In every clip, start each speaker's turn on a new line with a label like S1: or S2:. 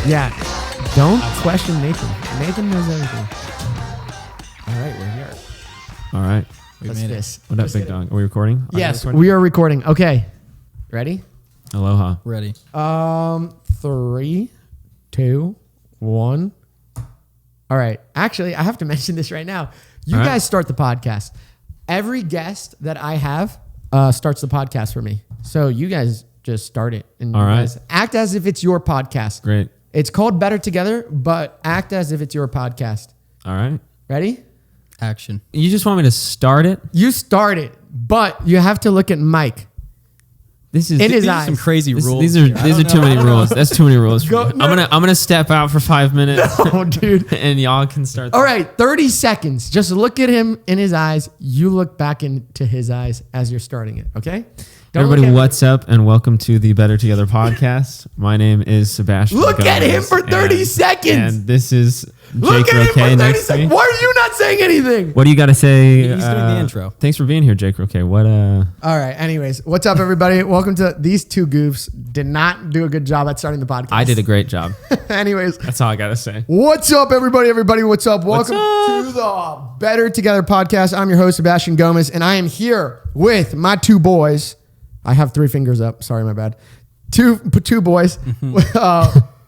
S1: Yeah. Don't question Nathan. Nathan knows everything. All right, we're here.
S2: All right.
S1: Let's do this.
S2: What up, big dog? Are we recording?
S1: Yes, we are recording. Okay. Ready?
S2: Aloha.
S3: Ready.
S1: 3, 2, 1. All right. Actually, I have to mention this right now. You guys start the podcast. Every guest that I have starts the podcast for me. So you guys just start it. And
S2: All right.
S1: guys act as if it's your podcast.
S2: Great.
S1: It's called Better Together, but act as if it's your podcast.
S2: All right.
S1: Ready?
S3: Action.
S2: You just want me to start it?
S1: You start it, but you have to look at Mike.
S2: This is
S1: In his
S3: These are
S1: eyes.
S3: some crazy rules.
S2: These are too many rules. That's too many rules. For
S1: Go-
S2: me.
S1: no.
S2: I'm gonna step out for 5 minutes.
S1: Oh, dude.
S2: And y'all can start.
S1: All right, 30 seconds. Just look at him in his eyes. You look back into his eyes as you're starting it, okay? Don't
S2: Everybody,
S1: look at
S2: what's up, and welcome to the Better Together podcast. My name is Sebastian.
S1: Look at him
S2: Gomez,
S1: for 30
S2: and-
S1: seconds.
S2: And this is
S1: Look
S2: Jake
S1: at him
S2: Roque
S1: for 30
S2: next to me.
S1: seconds. Why are you not saying anything?
S2: What do you got to say?
S3: He's doing the intro.
S2: Thanks for being here, Jake Roque. What?
S1: All right, anyways. What's up, everybody? Welcome to these two goofs. Did not do a good job at starting the podcast.
S2: I did a great job.
S1: Anyways.
S2: That's all I got to say.
S1: What's up, everybody? Everybody, what's up? Welcome to the Better Together podcast. I'm your host, Sebastian Gomez, and I am here with my two boys. I have 3 fingers up. Sorry, my bad. Two boys,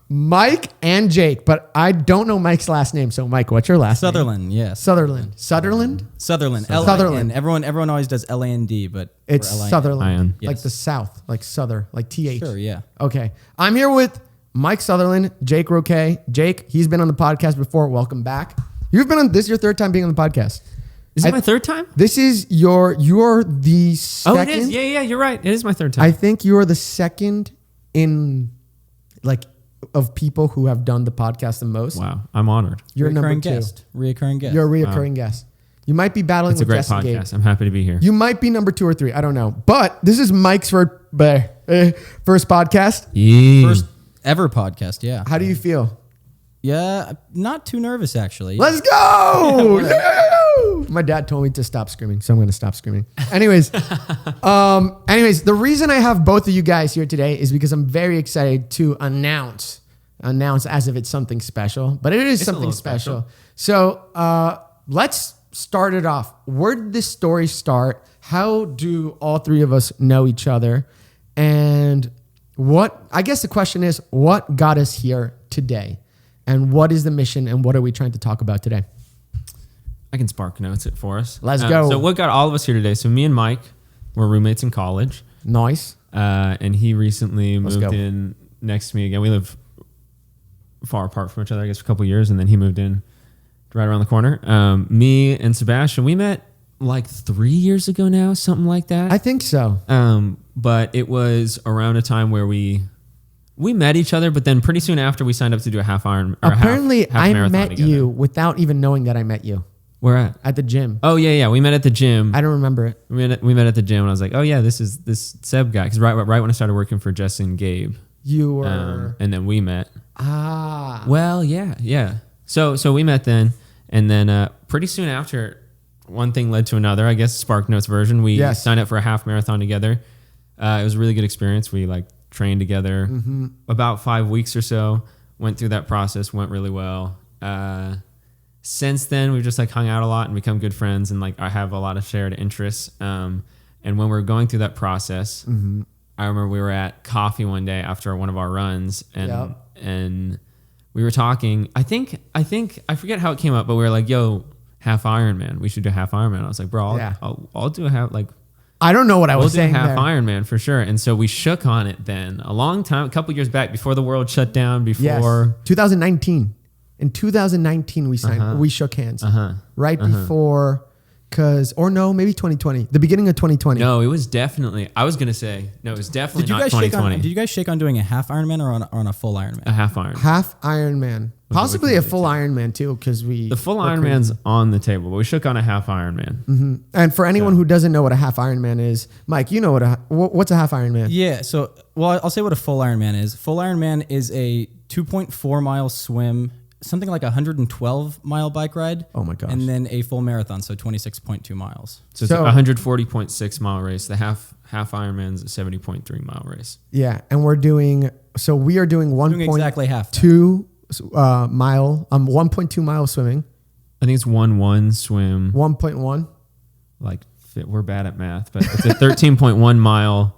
S1: Mike and Jake, but I don't know Mike's last name. So, Mike, what's your last name?
S3: Sutherlin, yes.
S1: Sutherland. Sutherland?
S3: Sutherlin.
S1: Sutherland.
S3: L-A-N. Everyone always does L-A-N-D, but
S1: It's
S3: for L-I-N.
S1: Sutherland.
S2: Yes.
S1: Like the South, like Souther, like TH.
S3: Sure, yeah.
S1: Okay. I'm here with Mike Sutherland, Jake Roque. Jake, he's been on the podcast before. Welcome back. You've been on this is your 3rd time being on the podcast.
S2: Is it my 3rd time?
S1: This is you're the second.
S2: Oh, it is. Yeah, you're right. It is my 3rd time.
S1: I think you're the second in like of people who have done the podcast the most.
S2: Wow, I'm honored.
S1: You're number 2.
S3: Reoccurring guest.
S1: You're a reoccurring guest. You might be battling
S2: It's a
S1: with
S2: great
S1: Jess and Gabe.
S2: podcast. I'm happy to be here.
S1: You might be number 2 or 3. I don't know. But this is Mike's first podcast.
S2: Yeah.
S3: First ever podcast, yeah.
S1: How do you feel?
S3: Yeah, not too nervous, actually.
S1: Let's go! Yoo! My dad told me to stop screaming, so I'm going to stop screaming. Anyways, the reason I have both of you guys here today is because I'm very excited to announce as if it's something special, but it is something special. So let's start it off. Where did this story start? How do all 3 of us know each other? And I guess the question is, what got us here today? And what is the mission and what are we trying to talk about today?
S2: I can spark notes it for us.
S1: Let's go.
S2: So what got all of us here today? So me and Mike were roommates in college.
S1: Nice.
S2: And he recently
S1: Let's
S2: moved
S1: go.
S2: in next to me again. We live far apart from each other, I guess, for a couple of years. And then he moved in right around the corner. Me and Sebastian, we met like 3 years ago now, something like that.
S1: I think so.
S2: But it was around a time where we met each other, but then pretty soon after we signed up to do a half iron. Or
S1: Apparently,
S2: half
S1: I
S2: marathon
S1: met
S2: together.
S1: you without even knowing that I met you
S2: Where at?
S1: at the gym.
S2: Oh yeah. We met at the gym.
S1: I don't remember it.
S2: We met at the gym, and I was like, oh yeah, this is this Seb guy. Because right when I started working for Jess and Gabe,
S1: You were
S2: and then we met.
S1: Well,
S2: Yeah. So we met then, and then pretty soon after, one thing led to another. I guess Spark Notes version. We signed up for a half marathon together. It was a really good experience. We trained together about 5 weeks or so. Went through that process. Went really well. Since then, we've just hung out a lot and become good friends. And I have a lot of shared interests. And when we were going through that process, I remember we were at coffee one day after one of our runs, and we were talking. I forget how it came up, but we were like, "Yo, half Ironman. We should do half Ironman." I was like, "Bro, I'll do a half
S1: I don't know what I was saying
S2: half
S1: there.
S2: Ironman for sure." And so we shook on it then a long time, a couple years back before the world shut down. Before
S1: 2019. In 2019, we signed. We shook hands right before. Maybe 2020. The beginning of 2020.
S2: No, it was definitely. I was gonna say no. It was definitely not 2020.
S3: Did you guys shake on doing a half Ironman or on a full Ironman?
S2: A half Iron.
S1: Half Ironman. Possibly a full Ironman too, because
S2: The full Ironman's on the table, but we shook on a half Ironman.
S1: And for anyone who doesn't know what a half Ironman is, Mike, you know what's a half Ironman?
S3: Yeah, so I'll say what a full Ironman is. Full Ironman is a 2.4 mile swim something like a 112-mile bike ride.
S1: Oh my gosh.
S3: And then a full marathon, so 26.2 miles.
S2: So it's a 140.6 mile race. The half Ironman's a 70.3 mile race.
S1: Yeah, and we are doing
S3: exactly half.
S1: 1.2 mile swimming.
S2: I think it's 1-1 swim.
S1: 1.1.
S2: Like we're bad at math, but it's a 13.1 mile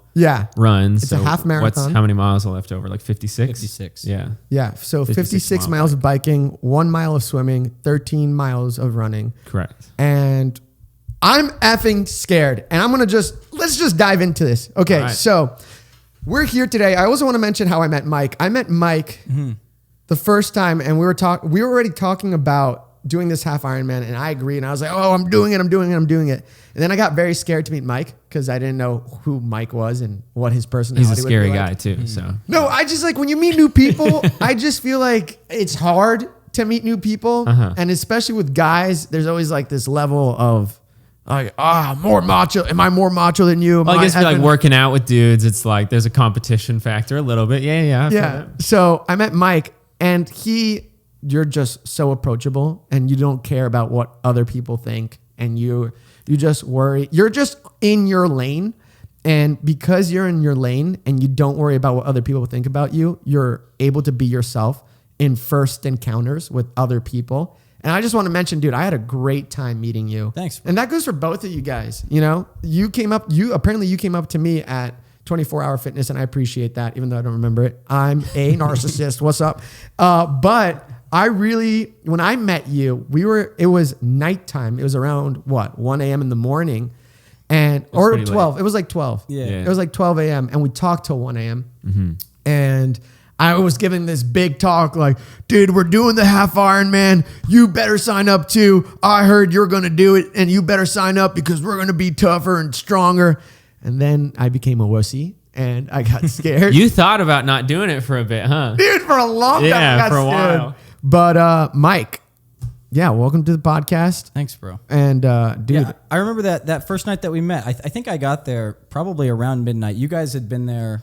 S2: run.
S1: It's a half marathon.
S2: How many miles are left over? Like 56?
S3: 56.
S2: Yeah.
S1: Yeah. So 56 miles of biking, 1 mile of swimming, 13 miles of running.
S2: Correct.
S1: And I'm effing scared. And let's just dive into this. Okay. Right. So we're here today. I also want to mention how I met Mike. I met Mike the first time, and we were already talking about doing this half Ironman, and I agreed, and I was like, oh, I'm doing it. And then I got very scared to meet Mike because I didn't know who Mike was and what his personality was.
S2: He's a scary guy too, so.
S1: No, I just like, when you meet new people, I just feel like it's hard to meet new people. And especially with guys, there's always like this level of like, more macho. Am I more macho than you?
S2: Well, I guess like working out with dudes, it's like there's a competition factor a little bit. Yeah.
S1: So I met Mike, and you're just so approachable, and you don't care about what other people think, and you just worry. You're just in your lane, and because you're in your lane and you don't worry about what other people think about you, you're able to be yourself in first encounters with other people. And I just want to mention, dude, I had a great time meeting you.
S3: Thanks.
S1: And that goes for both of you guys. You know, you came up to me at 24 Hour Fitness, and I appreciate that, even though I don't remember it. I'm a narcissist. What's up? But when I met you, it was nighttime. It was around 1 a.m. in the morning, or 12. Late. It was like 12.
S3: Yeah.
S1: It was like 12 a.m. and we talked till 1 a.m. And I was giving this big talk like, dude, we're doing the half Ironman. You better sign up too. I heard you're going to do it, and you better sign up because we're going to be tougher and stronger. And then I became a wussy. And I got scared.
S2: You thought about not doing it for a bit, huh?
S1: Dude, for a long time.
S2: Yeah, for a while.
S1: But Mike, welcome to the podcast.
S3: Thanks, bro.
S1: And dude,
S3: yeah, I remember that first night that we met. I think I got there probably around midnight. You guys had been there,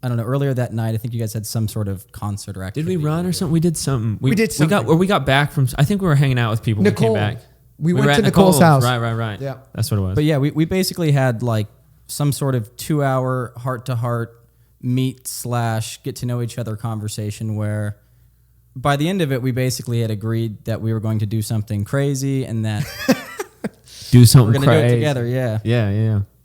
S3: I don't know, earlier that night. I think you guys had some sort of concert or activity.
S2: Did we run or something? We did something.
S1: We did something.
S2: We got back from. I think we were hanging out with people.
S1: Nicole.
S2: When we came back.
S1: We went to Nicole's house.
S2: Right.
S1: Yeah,
S2: that's what it was.
S3: But yeah, we basically had like some sort of 2-hour heart-to-heart meet / get to know each other conversation where by the end of it, we basically had agreed that we were going to do something crazy and that
S2: do something
S3: we're going to do it together. Yeah.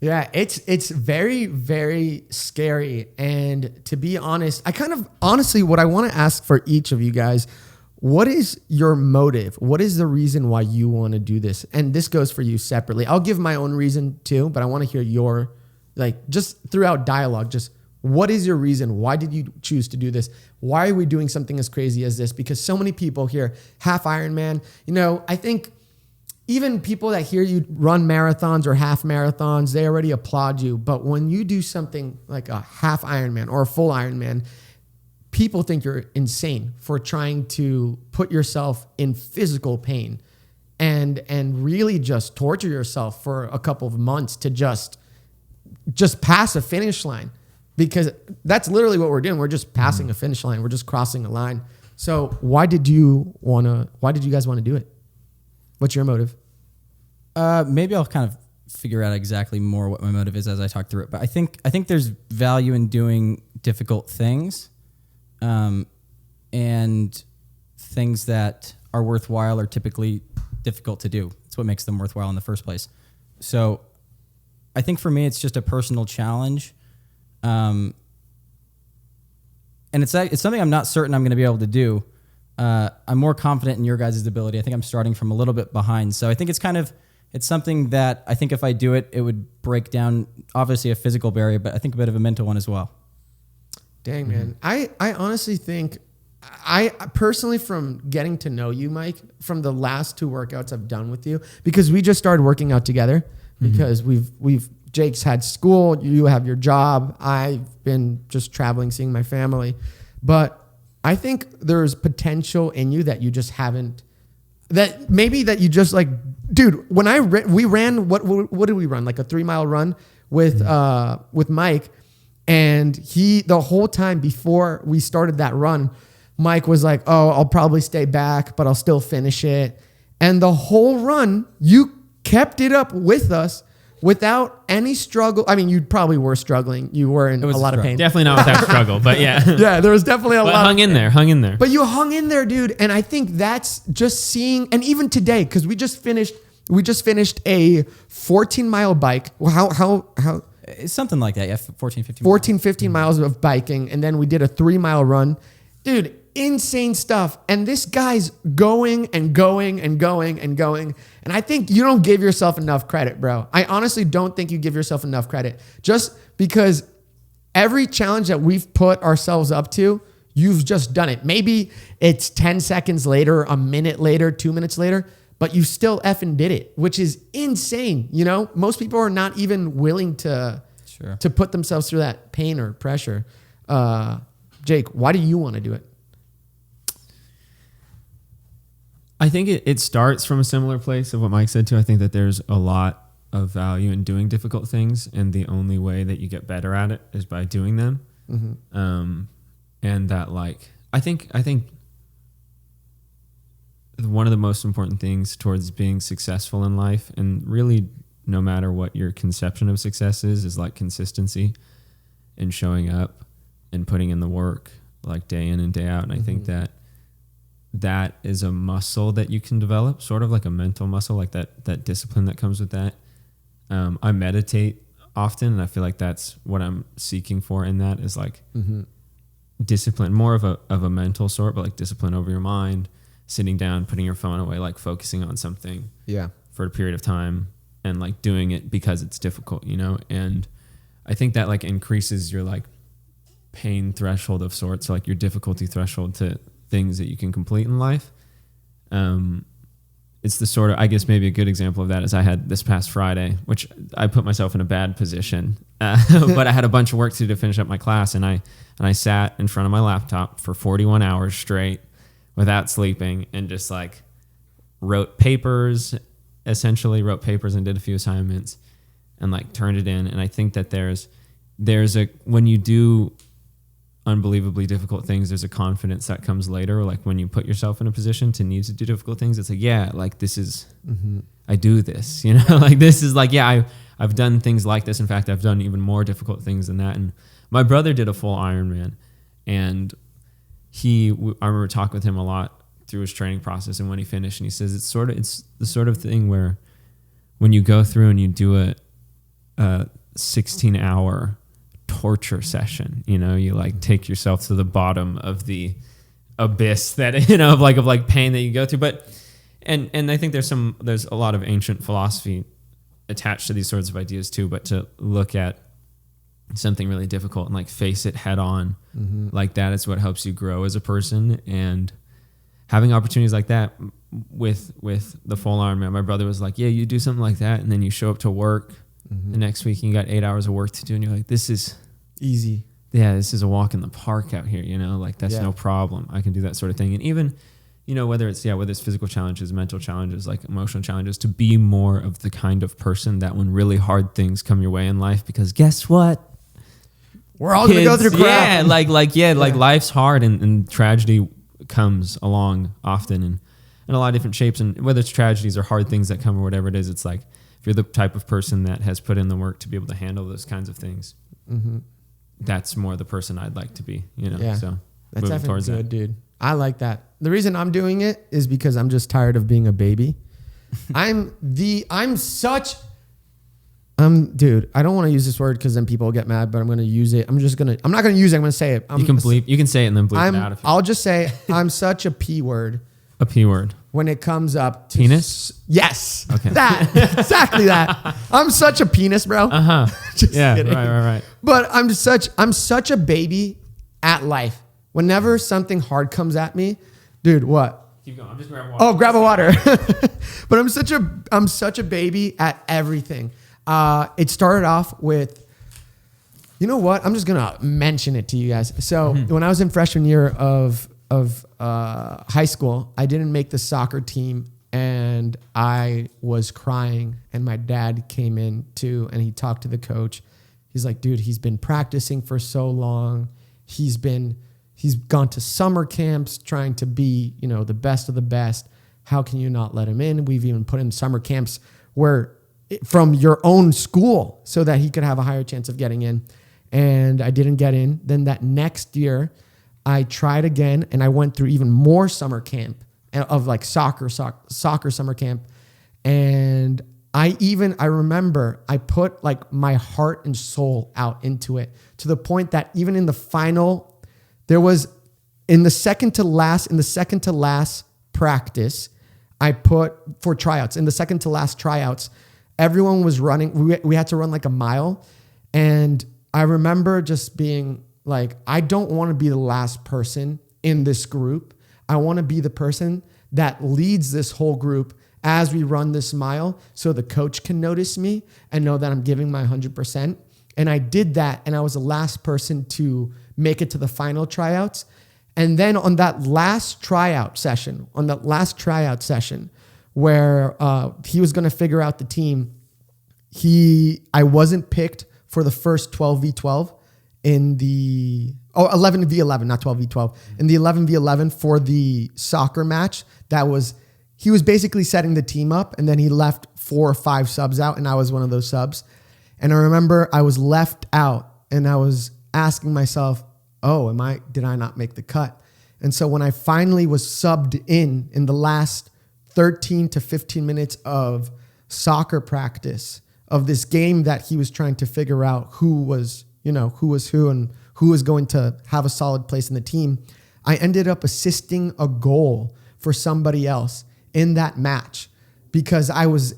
S1: Yeah, it's very, very scary. And to be honest, what I want to ask for each of you guys, what is your motive? What is the reason why you want to do this? And this goes for you separately. I'll give my own reason too, but I want to hear your, just throughout dialogue, just what is your reason? Why did you choose to do this? Why are we doing something as crazy as this? Because so many people hear half Ironman. I think even people that hear you run marathons or half marathons, they already applaud you. But when you do something like a half Ironman or a full Ironman, people think you're insane for trying to put yourself in physical pain and really just torture yourself for a couple of months to just pass a finish line, because that's literally what we're doing. We're just passing a finish line. We're just crossing a line. So why did you guys want to do it? What's your motive?
S3: Maybe I'll kind of figure out exactly more what my motive is as I talk through it. But I think there's value in doing difficult things. And things that are worthwhile are typically difficult to do. It's what makes them worthwhile in the first place. So I think for me, it's just a personal challenge. And it's something I'm not certain I'm going to be able to do. I'm more confident in your guys' ability. I think I'm starting from a little bit behind. So I think it's something that I think if I do it, it would break down obviously a physical barrier, but I think a bit of a mental one as well.
S1: Dang, man. I honestly think, I personally, from getting to know you, Mike, from the last 2 workouts I've done with you, because we just started working out together, because Jake's had school, you have your job, I've been just traveling, seeing my family. But I think there's potential in you that you just haven't, that maybe that you just like, dude, when we ran, what did we run? Like a 3-mile run with Mike. And the whole time before we started that run, Mike was like, oh, I'll probably stay back, but I'll still finish it. And the whole run, you kept it up with us without any struggle. I mean, you probably were struggling. You were in a lot of pain.
S2: Definitely not without struggle, but yeah.
S1: Yeah, there was definitely a lot.
S2: Hung in there.
S1: But you hung in there, dude. And I think that's just seeing, and even today, because we just finished a 14-mile bike. How?
S3: It's something like that, yeah,
S1: 15 miles of biking. And then we did a 3-mile run. Dude, insane stuff. And this guy's going and going and going and going. And I think you don't give yourself enough credit, bro. I honestly don't think you give yourself enough credit. Just because every challenge that we've put ourselves up to, you've just done it. Maybe it's 10 seconds later, a minute later, 2 minutes later, but you still effing did it, which is insane. You know, most people are not even willing to put themselves through that pain or pressure. Jake, why do you want to do it?
S2: I think it starts from a similar place of what Mike said too. I think that there's a lot of value in doing difficult things, and the only way that you get better at it is by doing them. Mm-hmm. And that, like, I think one of the most important things towards being successful in life, and really no matter what your conception of success is like consistency and showing up and putting in the work, like day in and day out. And I think that is a muscle that you can develop, sort of like a mental muscle, like that discipline that comes with that. I meditate often, and I feel like that's what I'm seeking for in that is like discipline, more of a mental sort, but like discipline over your mind, sitting down, putting your phone away, like focusing on something for a period of time and like doing it because it's difficult, you know? And I think that like increases your like pain threshold of sorts, so like your difficulty threshold to things that you can complete in life. It's the sort of, I guess maybe a good example of that is I had this past Friday, which I put myself in a bad position, but I had a bunch of work to do to finish up my class. And I sat in front of my laptop for 41 hours straight without sleeping and just like wrote papers and did a few assignments and like turned it in. And I think that there's when you do unbelievably difficult things, there's a confidence that comes later. Like when you put yourself in a position to need to do difficult things, it's like, yeah, like this is, I do this, you know, like this is like, yeah, I've done things like this. In fact, I've done even more difficult things than that. And my brother did a full Ironman, and I remember talking with him a lot through his training process. And when he finished, and he says, it's the sort of thing where when you go through and you do a 16-hour torture session, you know, you like take yourself to the bottom of the abyss that, you know, of like pain that you go through. But, and I think there's a lot of ancient philosophy attached to these sorts of ideas too, but to look at something really difficult and like face it head on, like that is what helps you grow as a person. And having opportunities like that with the full Ironman, my brother was like, yeah, you do something like that, and then you show up to work the next week and you got 8 hours of work to do, and you're like, this is
S1: easy.
S2: Yeah, this is a walk in the park out here, you know, like that's no problem. I can do that sort of thing. And even, you know, whether it's physical challenges, mental challenges, like emotional challenges, to be more of the kind of person that when really hard things come your way in life, because guess what?
S1: We're all going to go through crap.
S2: Yeah, like life's hard, and tragedy comes along often and in a lot of different shapes. And whether it's tragedies or hard things that come or whatever it is, it's like, if you're the type of person that has put in the work to be able to handle those kinds of things, that's more the person I'd like to be, you know? Yeah. So
S1: that's definitely good, dude. I like that. The reason I'm doing it is because I'm just tired of being a baby. Dude, I don't want to use this word because then people get mad, but I'm going to use it. I'm not going to use it. I'm going to say it.
S2: You can say it and then bleep it out.
S1: I'll just say I'm such a P word.
S2: A P word.
S1: When it comes up to
S2: penis?
S1: Yes. Okay. Exactly that. I'm such a penis, bro. Just kidding.
S2: Right.
S1: But I'm such a baby at life. Whenever something hard comes at me, dude, what?
S2: Keep going. I'm just grabbing water.
S1: Oh, grab a water. But I'm such a baby at everything. It started off with, you know what? I'm just gonna mention it to you guys. So when I was in freshman year of high school, I didn't make the soccer team, and I was crying, and my dad came in too, and he talked to the coach. He's like, dude, he's been practicing for so long. He's been, He's gone to summer camps trying to be, the best of the best. How can you not let him in? We've even put in summer camps from your own school so that he could have a higher chance of getting in. And I didn't get in. Then that next year, I tried again, and I went through even more summer camp of like soccer summer camp. And I remember I put like my heart and soul out into it to the point that even in the final, there was in the second to last practice, I put for tryouts, in the second to last tryouts, everyone was running. We had to run like a mile. And I remember just being like, I don't want to be the last person in this group. I want to be the person that leads this whole group as we run this mile so the coach can notice me and know that I'm giving my 100%. And I did that, and I was the last person to make it to the final tryouts. And then on that last tryout session, where he was going to figure out the team, I wasn't picked for the first 12v12 in the 11v11, not 12v12, in the 11v11 for the soccer match. He was basically setting the team up, and then he left 4 or 5 subs out, and I was one of those subs. And I remember I was left out, and I was asking myself, did I not make the cut? And so when I finally was subbed in the last 13 to 15 minutes of soccer practice of this game that he was trying to figure out who was who and who was going to have a solid place in the team, I ended up assisting a goal for somebody else in that match because I was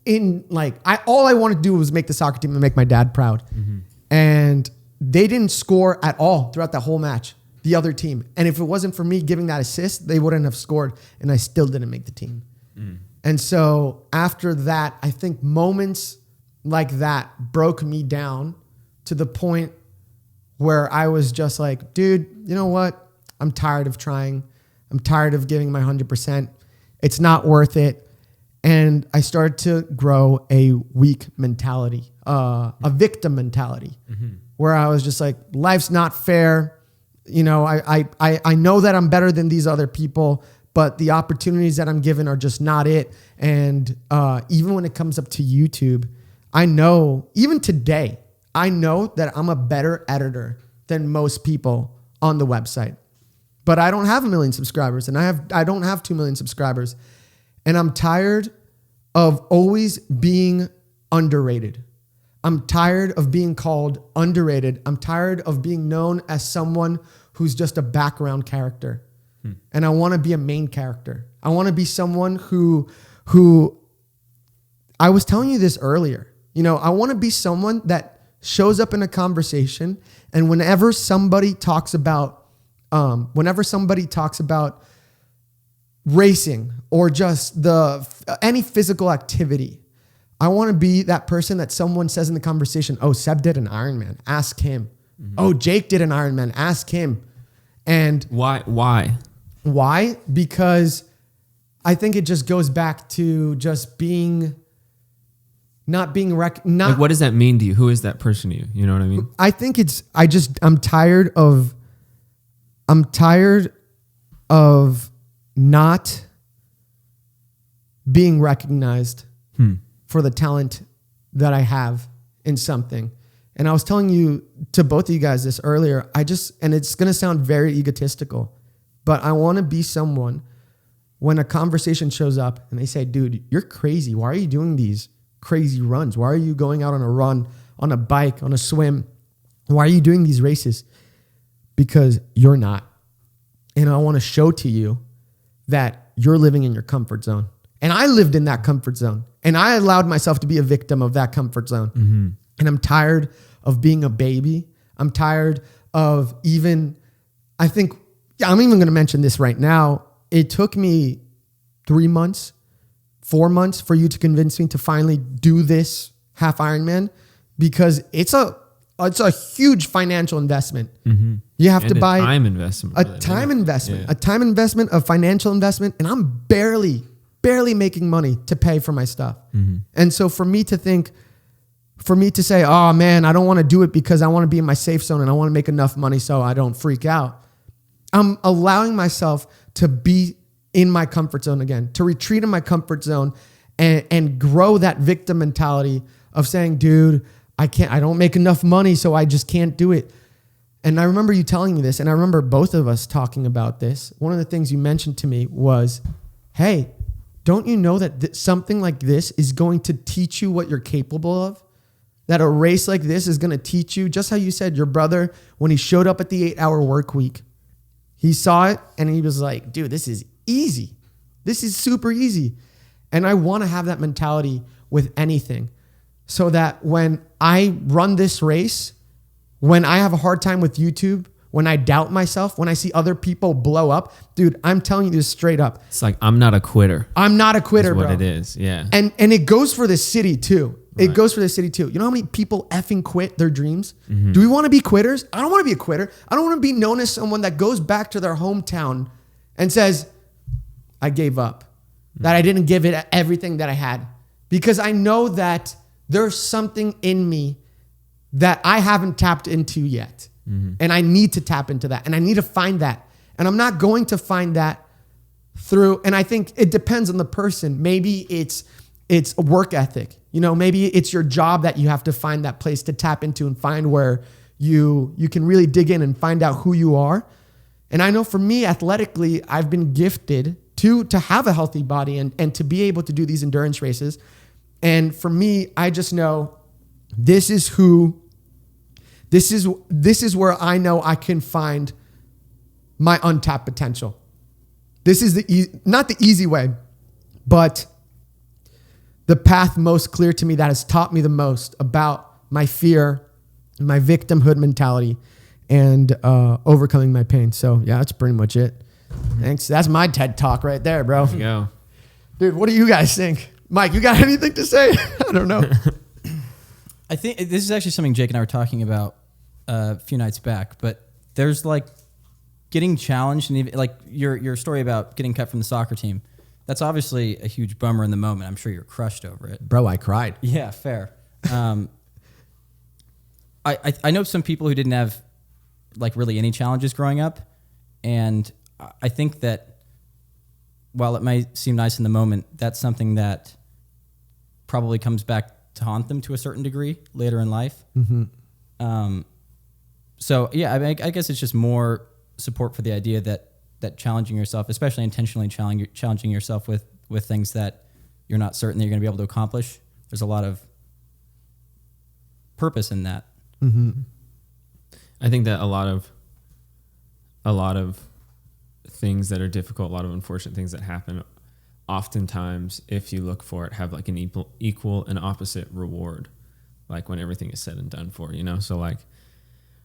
S1: all I wanted to do was make the soccer team and make my dad proud. Mm-hmm. And they didn't score at all throughout that whole match, the other team. And if it wasn't for me giving that assist, they wouldn't have scored, and I still didn't make the team. Mm. And so after that, I think moments like that broke me down to the point where I was just like, dude, you know what? I'm tired of trying. I'm tired of giving my 100%. It's not worth it. And I started to grow a weak mentality, a victim mentality, where I was just like, life's not fair. I know that I'm better than these other people, but the opportunities that I'm given are just not it. And even when it comes up to YouTube, I know, even today, I know that I'm a better editor than most people on the website. But I don't have 1 million subscribers, and I don't have 2 million subscribers. And I'm tired of always being underrated. I'm tired of being called underrated. I'm tired of being known as someone who's just a background character. And I want to be a main character. I want to be someone who I was telling you this earlier. I want to be someone that shows up in a conversation, and whenever somebody talks about racing or just any physical activity, I want to be that person that someone says in the conversation, oh, Seb did an Ironman, ask him. Mm-hmm. Oh, Jake did an Ironman, ask him. And
S2: why?
S1: Because I think it just goes back to just not being
S2: like, what does that mean to you? Who is that person to you? You know what I mean?
S1: I think I'm tired of not being recognized for the talent that I have in something. And I was telling to both of you guys this earlier, and it's going to sound very egotistical, but I want to be someone when a conversation shows up and they say, dude, you're crazy. Why are you doing these crazy runs? Why are you going out on a run, on a bike, on a swim? Why are you doing these races? Because you're not. And I want to show to you that you're living in your comfort zone. And I lived in that comfort zone. And I allowed myself to be a victim of that comfort zone. Mm-hmm. And I'm tired of being a baby. I'm tired of I'm even going to mention this right now. It took me 3 months, 4 months for you to convince me to finally do this half Ironman, because it's a huge financial investment. Mm-hmm. You have to buy
S2: a time investment,
S1: a financial investment. And I'm barely making money to pay for my stuff. Mm-hmm. And so for me to say, oh man, I don't want to do it because I want to be in my safe zone and I want to make enough money so I don't freak out. I'm allowing myself to be in my comfort zone again, to retreat in my comfort zone and grow that victim mentality of saying, dude, I don't make enough money, so I just can't do it. And I remember you telling me this, and I remember both of us talking about this. One of the things you mentioned to me was, hey, don't you know that something like this is going to teach you what you're capable of? That a race like this is going to teach you, just how you said your brother, when he showed up at the 8-hour work week, he saw it and he was like, dude, this is easy. This is super easy. And I want to have that mentality with anything so that when I run this race, when I have a hard time with YouTube, when I doubt myself, when I see other people blow up, dude, I'm telling you this straight up.
S2: It's like, I'm not a quitter.
S1: I'm not a quitter,
S2: is what
S1: bro.
S2: it is, yeah.
S1: And it goes for the city too.
S2: Right.
S1: It goes for the city too. You know how many people effing quit their dreams? Mm-hmm. Do we want to be quitters? I don't want to be a quitter. I don't want to be known as someone that goes back to their hometown and says, I gave up, that I didn't give it everything that I had. Because I know that there's something in me that I haven't tapped into yet. Mm-hmm. And I need to tap into that. And I need to find that. And I'm not going to find that through, and I think it depends on the person. Maybe it's a work ethic. You know, maybe it's your job that you have to find that place to tap into and find where you can really dig in and find out who you are. And I know for me, athletically, I've been gifted to have a healthy body and to be able to do these endurance races. And for me, I just know this is where I know I can find my untapped potential. This is not the easy way, but the path most clear to me that has taught me the most about my fear, my victimhood mentality, and overcoming my pain. So yeah, that's pretty much it. Thanks. That's my TED Talk right there, bro.
S2: There you go.
S1: Dude, what do you guys think? Mike, you got anything to say? I don't know.
S3: I think this is actually something Jake and I were talking about a few nights back, but there's like getting challenged, and even like your story about getting cut from the soccer team. That's obviously a huge bummer in the moment. I'm sure you're crushed over it.
S1: Bro, I cried.
S3: Yeah, fair. I know some people who didn't have like really any challenges growing up, and I think that while it might seem nice in the moment, that's something that probably comes back to haunt them to a certain degree later in life. Mm-hmm. So yeah, I mean, I guess it's just more support for the idea that challenging yourself, especially intentionally challenging yourself with things that you're not certain that you're going to be able to accomplish, there's a lot of purpose in that.
S1: Mm-hmm.
S2: I think that a lot of things that are difficult, a lot of unfortunate things that happen, oftentimes, if you look for it, have like an equal and opposite reward, like when everything is said and done for, you know? So like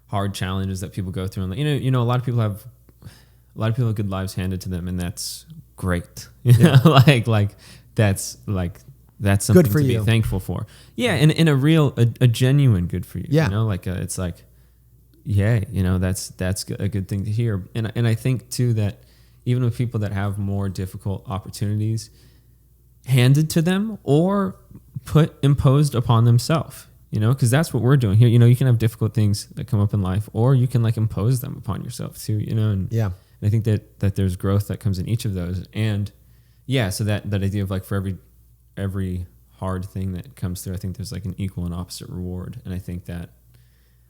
S2: hard challenges that people go through, and you know, a lot of people have good lives handed to them, and that's great. You know, like that's something
S1: good for
S2: to
S1: you.
S2: be thankful for. Yeah, and in a genuine good for you.
S1: Yeah.
S2: You know, like it's like, yeah, you know, that's a good thing to hear. And I think too that even with people that have more difficult opportunities handed to them or imposed upon themselves, you know, because that's what we're doing here. You know, you can have difficult things that come up in life, or you can like impose them upon yourself too, you know. And
S1: yeah,
S2: I think that there's growth that comes in each of those. And yeah, so that idea of like for every hard thing that comes through, I think there's like an equal and opposite reward. And I think that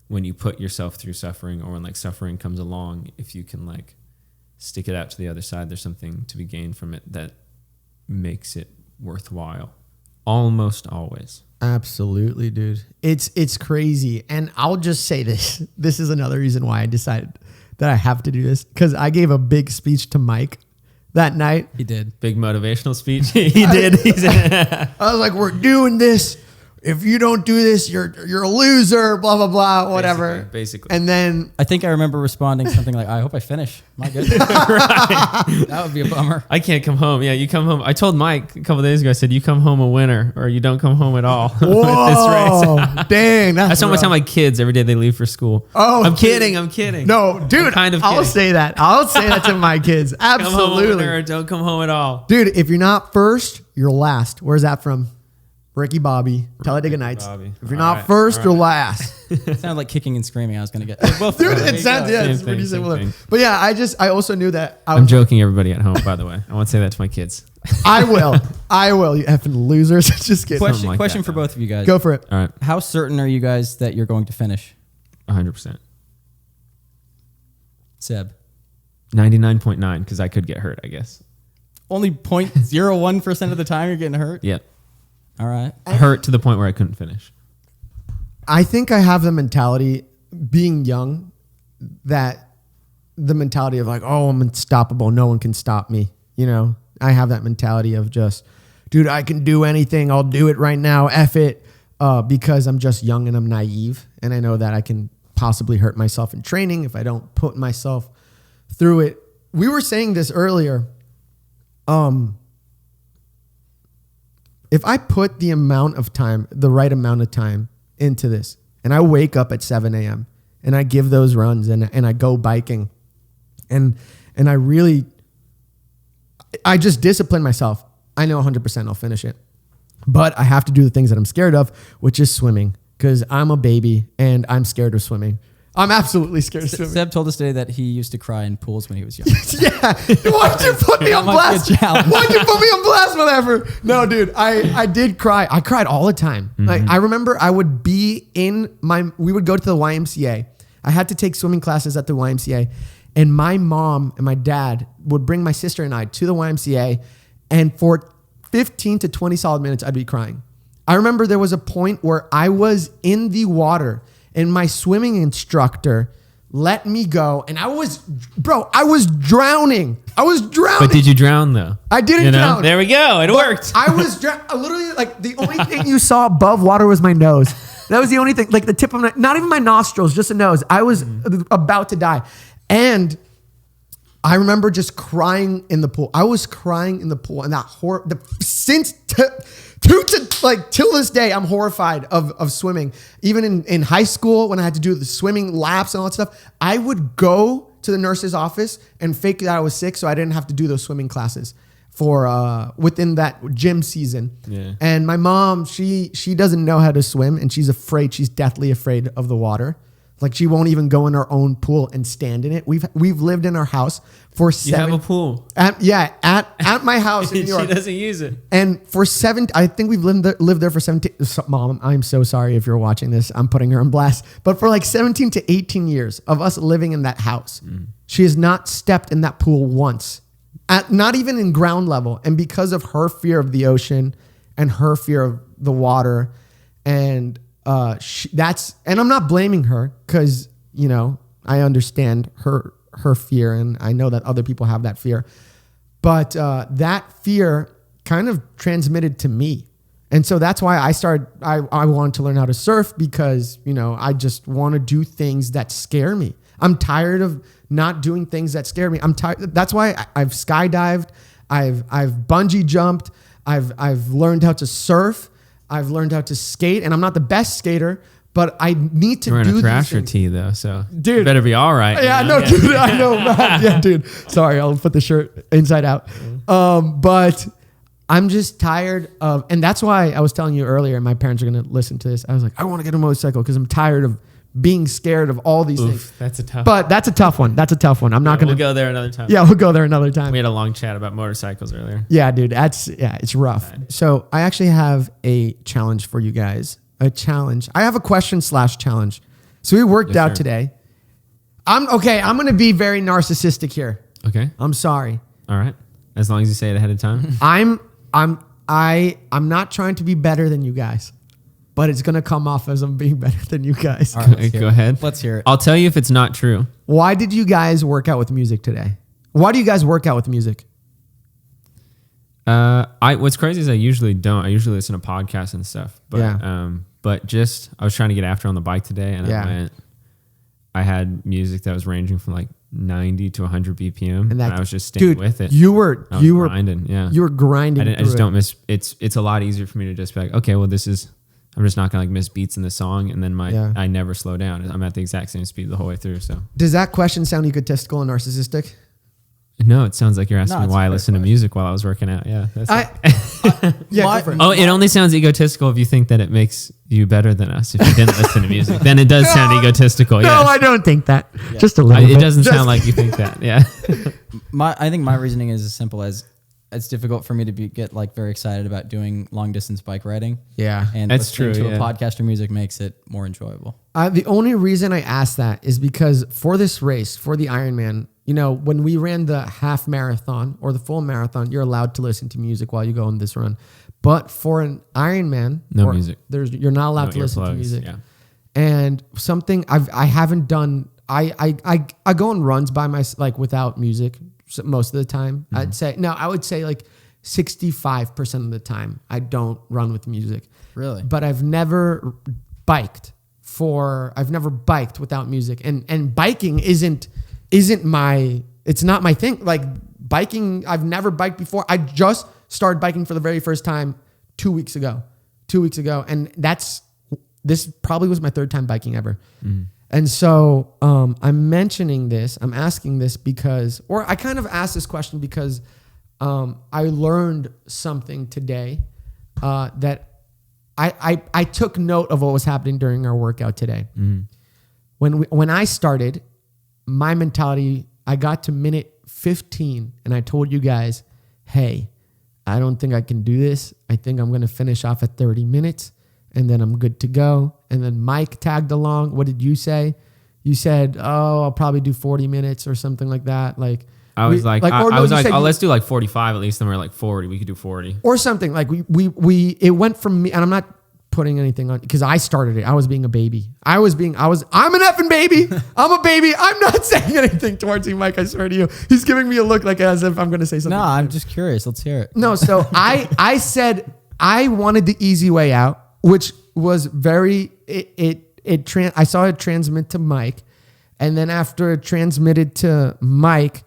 S2: when you put yourself through suffering, or when like suffering comes along, if you can like stick it out to the other side, there's something to be gained from it that makes it worthwhile. Almost always.
S1: Absolutely, dude. It's crazy. And I'll just say this. This is another reason why I decided that I have to do this, because I gave a big speech to Mike that night.
S3: He did.
S2: Big motivational speech. He did.
S1: I was like, we're doing this. If you don't do this, you're a loser, blah, blah, blah, whatever.
S2: Basically.
S1: And then
S3: I think I remember responding something like, I hope I finish. My goodness. Right. That would be a bummer.
S2: I can't come home. Yeah, you come home. I told Mike a couple of days ago, I said, you come home a winner, or you don't come home at all.
S1: Whoa,
S2: with this race.
S1: Dang. That's
S2: how I tell my kids every day they leave for school.
S1: Oh,
S2: I'm kidding. I'm kidding.
S1: No, dude,
S2: I'm kind of
S1: I'll
S2: kidding.
S1: say that. I'll say that to my kids.
S2: Come home a
S1: Absolutely.
S2: winner, or don't come home at all.
S1: Dude, if you're not first, you're last. Where's that from? Ricky Bobby, Talladega Nights.
S2: Bobby.
S1: If you're not first, you're last.
S3: It sounded like kicking and screaming. I was going to get.
S1: Dude, it sounds, it's pretty similar. But yeah, I also knew that.
S2: I'm joking, everybody at home, by the way. I won't say that to my kids.
S1: I will, you effing losers. Just kidding.
S3: Question for both of you guys.
S1: Go for it.
S2: All right.
S3: How certain are you guys that you're going to finish?
S2: 100%.
S3: Seb.
S2: 99.9, because I could get hurt, I guess.
S3: Only 0.01% of the time you're getting hurt?
S2: Yep.
S3: All right.
S2: Hurt to the point where I couldn't finish.
S1: I think I have the mentality, being young, that the mentality of like, oh, I'm unstoppable. No one can stop me. You know, I have that mentality of just, dude, I can do anything. I'll do it right now. F it. Because I'm just young and I'm naive. And I know that I can possibly hurt myself in training if I don't put myself through it. We were saying this earlier. If I put the right amount of time into this, and I wake up at 7 a.m. and I give those runs and I go biking and I just discipline myself. I know 100% I'll finish it, but I have to do the things that I'm scared of, which is swimming, because I'm a baby and I'm scared of swimming. I'm absolutely scared of swimming.
S3: Seb told us today that he used to cry in pools when he was young.
S1: Yeah. Why'd you put me on blast? Why'd you put me on blast, whatever? No, dude, I did cry. I cried all the time. Mm-hmm. Like, I remember I would be we would go to the YMCA. I had to take swimming classes at the YMCA, and my mom and my dad would bring my sister and I to the YMCA, and for 15 to 20 solid minutes, I'd be crying. I remember there was a point where I was in the water and my swimming instructor let me go, and I was drowning.
S2: But did you drown though?
S1: I didn't drown.
S2: There we go. It worked.
S1: I was literally like the only thing you saw above water was my nose. That was the only thing, like the tip of not even my nostrils, just a nose. I was about to die. And I remember just crying in the pool. I was crying in the pool, and till this day, I'm horrified of swimming. Even in high school, when I had to do the swimming laps and all that stuff, I would go to the nurse's office and fake that I was sick so I didn't have to do those swimming classes for within that gym season. Yeah. And my mom, she doesn't know how to swim, and she's afraid. She's deathly afraid of the water. Like, she won't even go in her own pool and stand in it. We've lived in our house for 7.
S2: You have a pool?
S1: At my house in New York.
S2: She doesn't use it.
S1: And for 7, I think we've lived there for 17. Mom, I'm so sorry if you're watching this. I'm putting her on blast. But for like 17 to 18 years of us living in that house, she has not stepped in that pool once. Not even in ground level. And because of her fear of the ocean and her fear of the water, and and I'm not blaming her, because, you know, I understand her fear, and I know that other people have that fear, but that fear kind of transmitted to me. And so that's why I wanted to learn how to surf, because, you know, I just want to do things that scare me. I'm tired of not doing things that scare me. I'm tired. That's why I've skydived. I've bungee jumped. I've learned how to surf. I've learned how to skate, and I'm not the best skater, but I need to do these things.
S2: We're in a Thrasher tee, though, so dude, you better be all right.
S1: Yeah, no, dude, I know. Yeah, dude. Sorry, I'll put the shirt inside out. But I'm just tired of, and that's why I was telling you earlier, and my parents are going to listen to this. I was like, I want to get a motorcycle because I'm tired of being scared of all these things.
S2: That's a tough
S1: But that's a tough one. I'm not going to.
S2: We'll go there another time.
S1: Yeah, we'll go there another time.
S2: We had a long chat about motorcycles earlier.
S1: Yeah, dude. It's rough. Bad. So I actually have a challenge for you guys. A challenge. I have a question/challenge. So we worked out today. I'm going to be very narcissistic here.
S2: Okay.
S1: I'm sorry.
S2: All right. As long as you say it ahead of time.
S1: I'm not trying to be better than you guys, but it's going to come off as I'm being better than you guys.
S3: All right,
S2: go ahead.
S3: Let's hear it.
S2: I'll tell you if it's not true.
S1: Why did you guys work out with music today? Why do you guys work out with music?
S2: What's crazy is I usually don't. I usually listen to podcasts and stuff. But I was trying to get after on the bike today, and I had music that was ranging from like 90 to 100 BPM, and I was just staying with it.
S1: You were
S2: grinding. Yeah,
S1: you were grinding.
S2: I just don't miss. It's a lot easier for me to just be like, okay, well, this is. I'm just not gonna like miss beats in the song, and then I never slow down. I'm at the exact same speed the whole way through. So
S1: does that question sound egotistical and narcissistic?
S2: No, it sounds like you're asking
S3: No,
S2: me
S3: it's a
S2: why I
S3: fair
S2: listen to
S3: question.
S2: music while I was working out. Yeah.
S1: Yeah,
S3: My-
S1: go for it.
S2: Oh, it only sounds egotistical if you think that it makes you better than us. If you didn't listen to music, then it does sound egotistical.
S1: No,
S2: yes.
S1: I don't think that. Just a little bit.
S2: It doesn't
S1: Just-
S2: sound like you think that. Yeah.
S3: I think my reasoning is as simple as it's difficult for me to get like very excited about doing long distance bike riding.
S1: Yeah.
S3: And
S2: That's
S3: listening
S2: true,
S3: to
S2: yeah.
S3: a podcast or music makes it more enjoyable.
S1: The only reason I asked that is because for this race, for the Ironman, you know, when we ran the half marathon or the full marathon, you're allowed to listen to music while you go on this run. But for an Ironman,
S2: No music.
S1: You're not allowed
S2: No
S1: to listen to
S2: earplugs,
S1: music.
S2: yeah.
S1: And something I haven't done. I go on runs by like without music most of the time.
S2: Mm-hmm.
S1: I would say like 65% of the time I don't run with music.
S3: Really?
S1: But I've never biked without music. And biking isn't it's not my thing. Like biking, I've never biked before. I just started biking for the very first time 2 weeks ago. And this probably was my third time biking ever. And so I'm mentioning this, I'm asking this because, or I kind of asked this question because I learned something today that I took note of what was happening during our workout today. When I started, my mentality, I got to minute 15 and I told you guys, hey, I don't think I can do this. I think I'm going to finish off at 30 minutes and then I'm good to go. And then Mike tagged along. What did you say? You said, oh, I'll probably do 40 minutes or something like that. Like,
S2: I was like,
S1: said
S2: oh, let's do like 45 at least. Then we're like 40. We could do 40.
S1: or something. Like it went from me, and I'm not putting anything on because I started it. I was being a baby. I'm an effing baby. I'm a baby. I'm not saying anything towards you, Mike. I swear to you. He's giving me a look like as if I'm going to say something.
S3: No, I'm just curious. Let's hear it.
S1: No, so I said I wanted the easy way out, which was very I saw it transmit to Mike, and then after it transmitted to Mike,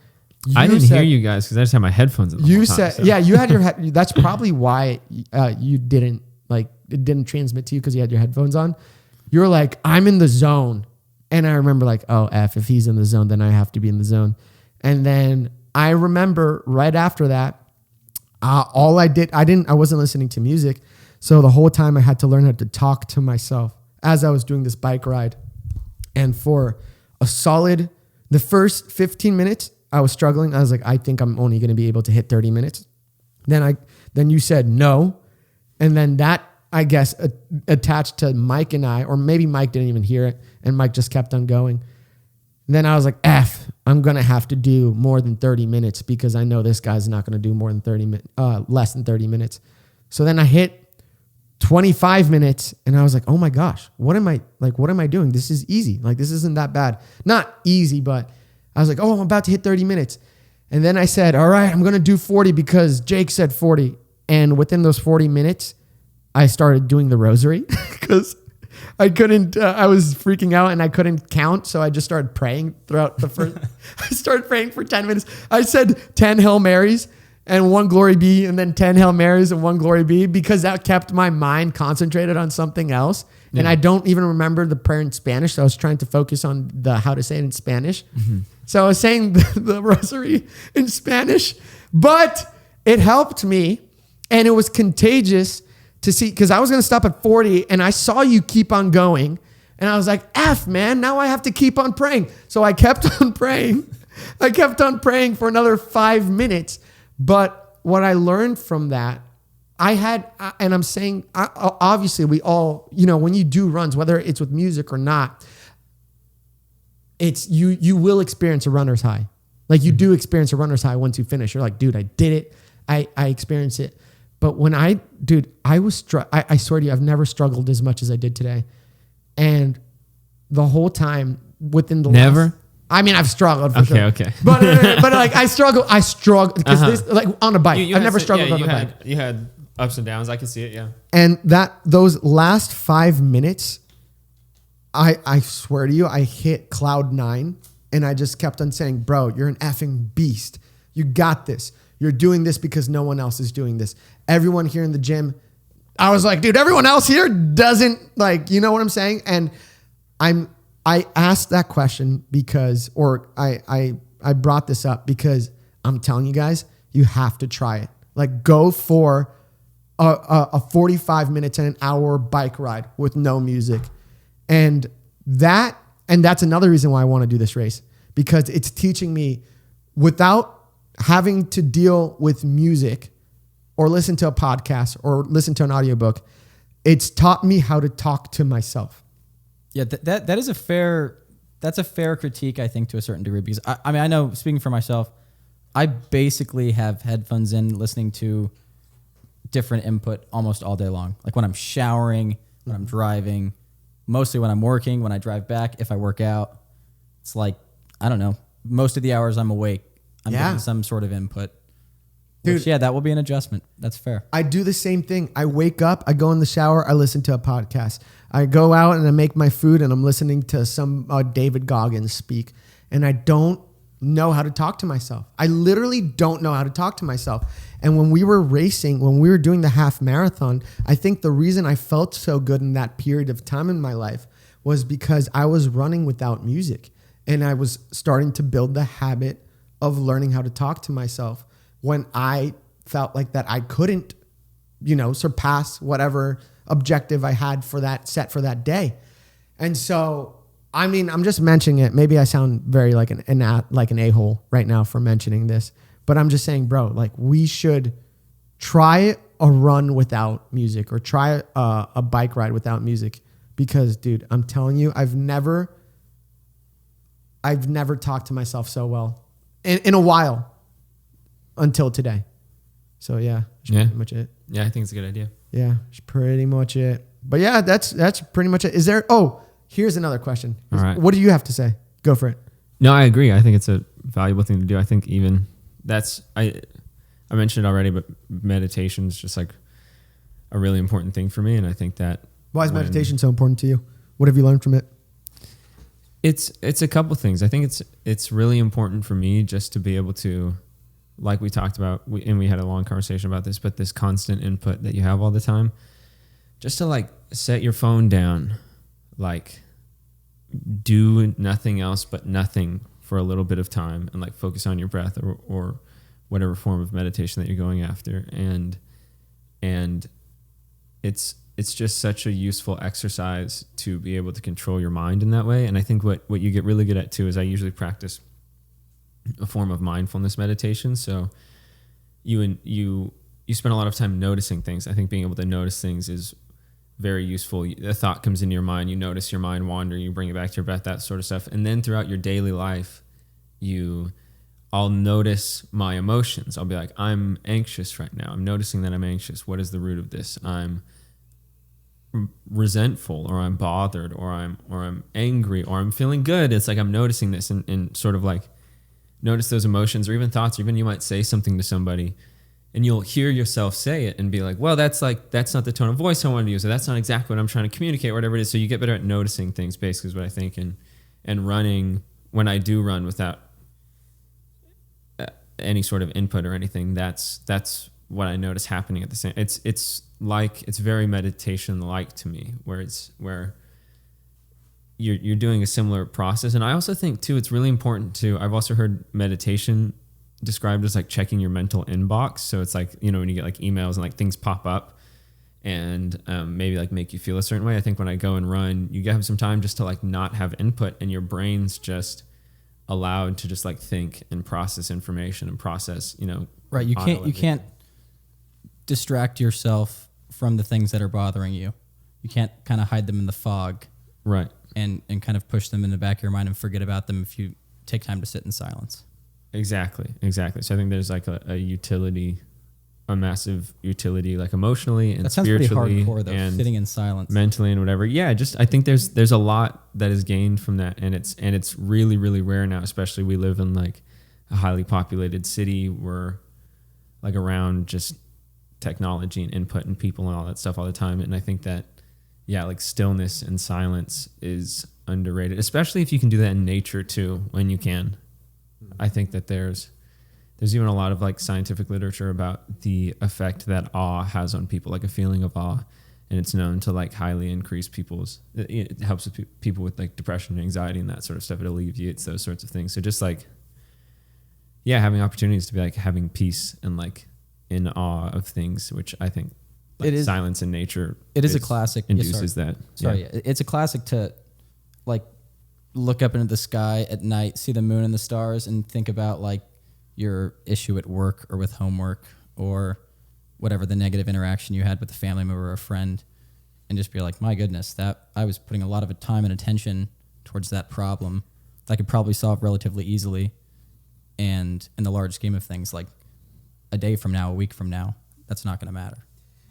S2: I didn't hear you guys because I just had my headphones in the whole time, so.
S1: Yeah, you had your head. That's probably why you didn't it didn't transmit to you because you had your headphones on. You were like, I'm in the zone, and I remember like, oh if he's in the zone, then I have to be in the zone, and then I remember right after that. All I did, I wasn't listening to music. So the whole time I had to learn how to talk to myself as I was doing this bike ride. And for the first 15 minutes, I was struggling. I was like, I think I'm only going to be able to hit 30 minutes. Then you said no. And then that, I guess, attached to Mike and I, or maybe Mike didn't even hear it. And Mike just kept on going. And then I was like, I'm going to have to do more than 30 minutes because I know this guy's not going to do more than less than 30 minutes. So then I hit 25 minutes and I was like, oh my gosh, what am I doing? This is easy. Like, this isn't that bad. Not easy, but I was like, oh, I'm about to hit 30 minutes. And then I said, all right, I'm going to do 40 because Jake said 40. And within those 40 minutes, I started doing the rosary because I couldn't, I was freaking out and I couldn't count. So I just started praying throughout the first, I started praying for 10 minutes. I said 10 Hail Marys and 1 glory be, and then 10 Hail Marys and 1 glory be, because that kept my mind concentrated on something else. Yeah. And I don't even remember the prayer in Spanish. So I was trying to focus on how to say it in Spanish. Mm-hmm. So I was saying the rosary in Spanish, but it helped me and it was contagious to see, because I was going to stop at 40 and I saw you keep on going. And I was like, man, now I have to keep on praying. So I kept on praying. I kept on praying for another 5 minutes. But what I learned from that, and I'm saying, obviously we all, when you do runs, whether it's with music or not, it's you will experience a runner's high. Like you do experience a runner's high once you finish. You're like, dude, I did it. I experienced it. But when I swear to you, I've never struggled as much as I did today. And the whole time within the
S2: never.
S1: I've struggled for sure.
S2: Okay.
S1: But like I struggle because this, like on a bike, I've never struggled on a bike.
S2: You had ups and downs. I can see it. Yeah.
S1: And those last 5 minutes, I swear to you, I hit cloud 9 and I just kept on saying, bro, you're an effing beast. You got this. You're doing this because no one else is doing this. Everyone here in the gym, I was like, dude, everyone else here doesn't you know what I'm saying? And I asked that question because, or I brought this up because I'm telling you guys, you have to try it. Like go for a 45 minutes and an hour bike ride with no music. And that's another reason why I want to do this race, because it's teaching me without having to deal with music or listen to a podcast or listen to an audiobook. It's taught me how to talk to myself.
S3: Yeah, that is a fair critique, I think, to a certain degree, because I mean, I know, speaking for myself, I basically have headphones in listening to different input almost all day long. Like when I'm showering, when I'm driving, mostly when I'm working, when I drive back, if I work out, it's like, I don't know, most of the hours I'm awake, I'm getting some sort of input. Dude, which, that will be an adjustment. That's fair.
S1: I do the same thing. I wake up, I go in the shower, I listen to a podcast. I go out and I make my food and I'm listening to some David Goggins speak. And I don't know how to talk to myself. I literally don't know how to talk to myself. And when we were racing, when we were doing the half marathon, I think the reason I felt so good in that period of time in my life was because I was running without music. And I was starting to build the habit of learning how to talk to myself when I felt like that I couldn't, surpass whatever objective I had for that day. And so, I mean, I'm just mentioning it. Maybe I sound very like an a-hole right now for mentioning this, but I'm just saying, bro, like we should try a run without music or try a bike ride without music, because dude, I'm telling you, I've never talked to myself so well in a while until today. So that's pretty much it.
S2: Yeah, I think it's a good idea.
S1: Yeah, that's pretty much it. But yeah, that's pretty much it. Here's another question.
S2: All right.
S1: What do you have to say? Go for it.
S2: No, I agree. I think it's a valuable thing to do. I think even I mentioned it already, but meditation is just like a really important thing for me. And I think that.
S1: Why is meditation so important to you? What have you learned from it?
S2: It's a couple things. I think it's really important for me just to be able to, like we talked about, we had a long conversation about this, but this constant input that you have all the time, just to like set your phone down, like do nothing else but nothing for a little bit of time and like focus on your breath or whatever form of meditation that you're going after. And it's just such a useful exercise to be able to control your mind in that way. And I think what you get really good at too is I usually practice a form of mindfulness meditation. So you spend a lot of time noticing things. I think being able to notice things is very useful. A thought comes into your mind, you notice your mind wander, you bring it back to your breath, that sort of stuff. And then throughout your daily life, I'll notice my emotions. I'll be like, I'm anxious right now. I'm noticing that I'm anxious. What is the root of this? I'm resentful, or I'm bothered, or I'm angry, or I'm feeling good. It's like I'm noticing this and sort of like notice those emotions, or even thoughts, or even you might say something to somebody and you'll hear yourself say it and be like, well, that's not the tone of voice I wanted to use, or that's not exactly what I'm trying to communicate, whatever it is. So you get better at noticing things, basically is what I think. And running, when I do run without any sort of input or anything, that's what I notice happening at the same. It's very meditation-like to me, where you're doing a similar process. And I also think too, it's really important to, I've also heard meditation described as like checking your mental inbox. So it's like, when you get like emails and like things pop up and maybe like make you feel a certain way. I think when I go and run, you have some time just to like not have input, and your brain's just allowed to just like think and process information and process,
S3: right. You can't distract yourself from the things that are bothering you. You can't kind of hide them in the fog.
S2: Right.
S3: And kind of push them in the back of your mind and forget about them if you take time to sit in silence.
S2: Exactly. So I think there's like a utility, a massive utility, like emotionally and spiritually.
S3: That sounds pretty hardcore though, and sitting in silence.
S2: Mentally and whatever. Yeah, I think there's a lot that is gained from that, and it's really, really rare now, especially we live in like a highly populated city. We're like around just technology and input and people and all that stuff all the time. And I think that, like stillness and silence is underrated, especially if you can do that in nature too, when you can. I think that there's even a lot of like scientific literature about the effect that awe has on people, like a feeling of awe. And it's known to like highly increase it helps with people with like depression and anxiety and that sort of stuff. It alleviates those sorts of things. So just like having opportunities to be like having peace and like in awe of things, which I think like
S3: it is
S2: silence in nature.
S3: It is a classic.
S2: Induces that.
S3: Sorry, it's a classic to like look up into the sky at night, see the moon and the stars, and think about like your issue at work or with homework or whatever the negative interaction you had with a family member or a friend, and just be like, my goodness, that I was putting a lot of time and attention towards that problem that I could probably solve relatively easily. And in the large scheme of things, like a day from now, a week from now, that's not going to matter.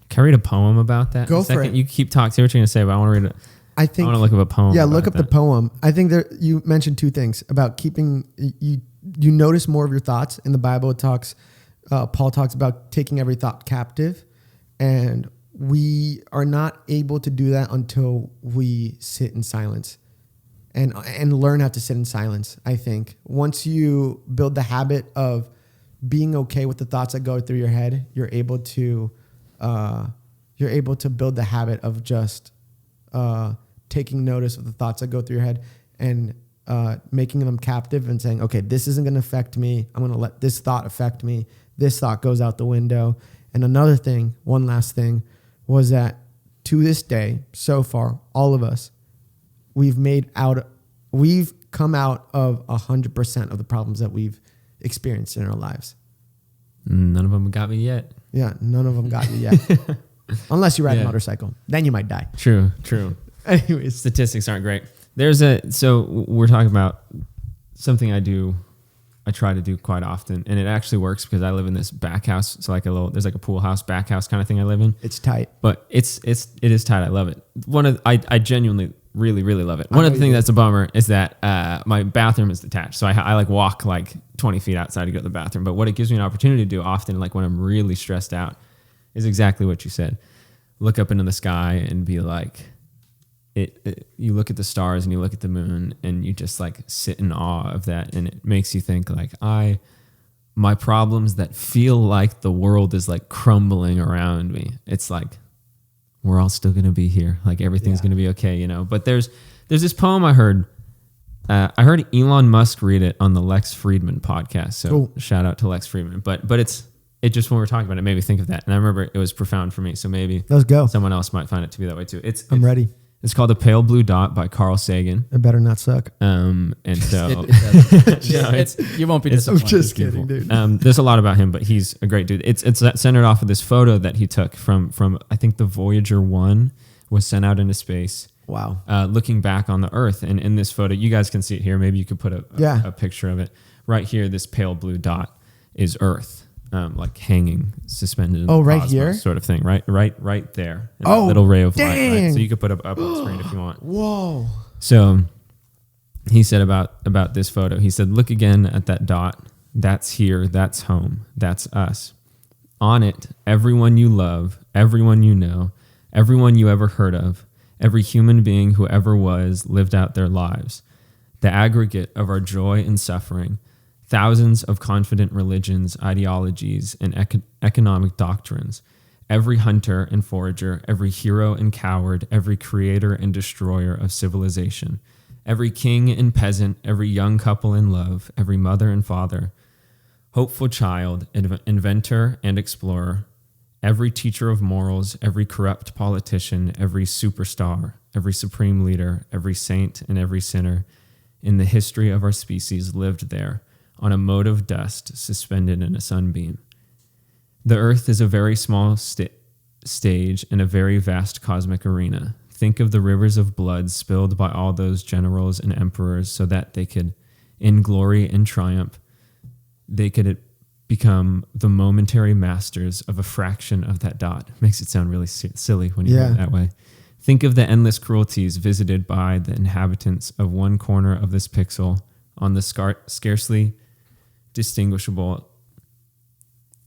S2: Can I read a poem about that?
S1: Go for it.
S2: You keep talking. See what you're going to say, but I want to read it. I want to look up a poem.
S1: Yeah, look up the poem. I think there you mentioned two things about keeping you notice more of your thoughts. In the Bible, it talks. Paul talks about taking every thought captive, and we are not able to do that until we sit in silence and learn how to sit in silence. I think once you build the habit of being okay with the thoughts that go through your head, you're able to build the habit of just taking notice of the thoughts that go through your head and making them captive and saying, okay, this isn't going to affect me. I'm going to let this thought affect me. This thought goes out the window. And another thing, one last thing, was that to this day, so far, all of us, we've come out of 100% of the problems that we've experienced in our lives.
S2: None of them got me yet.
S1: Yeah, none of them got you yet. Unless you ride a motorcycle. Then you might die.
S2: True.
S1: Anyways.
S2: Statistics aren't great. So we're talking about something I try to do quite often, and it actually works because I live in this back house. So there's like a pool house, back house kind of thing I live in.
S1: It's tight.
S2: But it is tight. I love it. I genuinely really, really love it. One of the things that's a bummer is that my bathroom is detached. So I like walk like 20 feet outside to go to the bathroom. But what it gives me an opportunity to do often, like when I'm really stressed out, is exactly what you said. Look up into the sky and be like, you look at the stars and you look at the moon and you just like sit in awe of that. And it makes you think like my problems that feel like the world is like crumbling around me. It's like, we're all still going to be here. Like everything's going to be okay, you know? But there's this poem I heard Elon Musk read it on the Lex Friedman podcast. So Shout out to Lex Friedman. But it just, when we're talking about it, made me think of that. And I remember it was profound for me. So maybe
S1: let's go.
S2: Someone else might find it to be that way too.
S1: I'm ready.
S2: It's called The Pale Blue Dot by Carl Sagan.
S1: It better not suck.
S2: And so
S3: you won't be disappointed.
S1: I'm just kidding, dude.
S2: There's a lot about him, but he's a great dude. It's centered off of this photo that he took from I think the Voyager 1 was sent out into space.
S1: Wow.
S2: Looking back on the Earth. And in this photo, you guys can see it here. Maybe you could put a picture of it. Right here, this pale blue dot is Earth. Like hanging, suspended in the
S1: right
S2: cosmos
S1: here?
S2: sort of thing. Right there. A little ray of light. Right? So you could put up on the screen if you want.
S1: Whoa.
S2: So he said about this photo, he said, look again at that dot. That's here. That's home. That's us. On it, everyone you love, everyone you know, everyone you ever heard of, every human being who ever was lived out their lives. The aggregate of our joy and suffering, thousands of confident religions, ideologies, and economic doctrines, every hunter and forager, every hero and coward, every creator and destroyer of civilization, every king and peasant, every young couple in love, every mother and father, hopeful child, inventor and explorer, every teacher of morals, every corrupt politician, every superstar, every supreme leader, every saint and every sinner in the history of our species lived there, on a mote of dust suspended in a sunbeam. The earth is a very small stage in a very vast cosmic arena. Think of the rivers of blood spilled by all those generals and emperors so that they could, in glory and triumph, they could become the momentary masters of a fraction of that dot. Makes it sound really silly when you hear it that way. Think of the endless cruelties visited by the inhabitants of one corner of this pixel on the scarcely distinguishable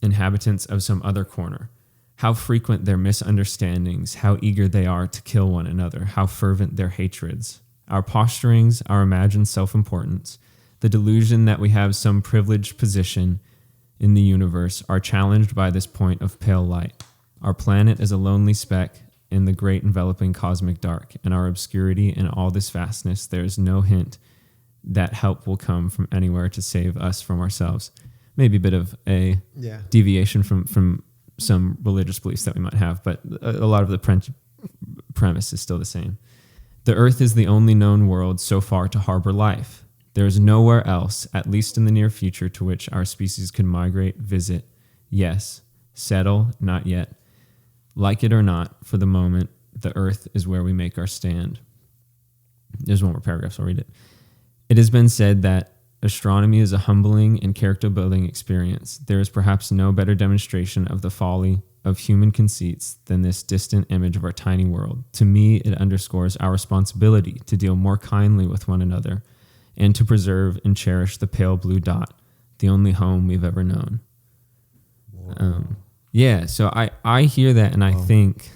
S2: inhabitants of some other corner. How frequent their misunderstandings, how eager they are to kill one another, how fervent their hatreds. Our posturings, our imagined self-importance, the delusion that we have some privileged position in the universe are challenged by this point of pale light. Our planet is a lonely speck in the great enveloping cosmic dark. In our obscurity and all this vastness, there is no hint that help will come from anywhere to save us from ourselves. maybe a bit of a
S1: Yeah.
S2: deviation from some religious beliefs that we might have, but a lot of the premise is still the same. The earth is the only known world so far to harbor life. There is nowhere else, at least in the near future, to which our species could migrate, visit, yes, settle, not yet. Like it or not, for the moment, the earth is where we make our stand. There's one more paragraph, so I'll read it. It has been said that astronomy is a humbling and character-building experience. There is perhaps no better demonstration of the folly of human conceits than this distant image of our tiny world. To me, it underscores our responsibility to deal more kindly with one another and to preserve and cherish the pale blue dot, the only home we've ever known. Yeah, so I hear that, and I think,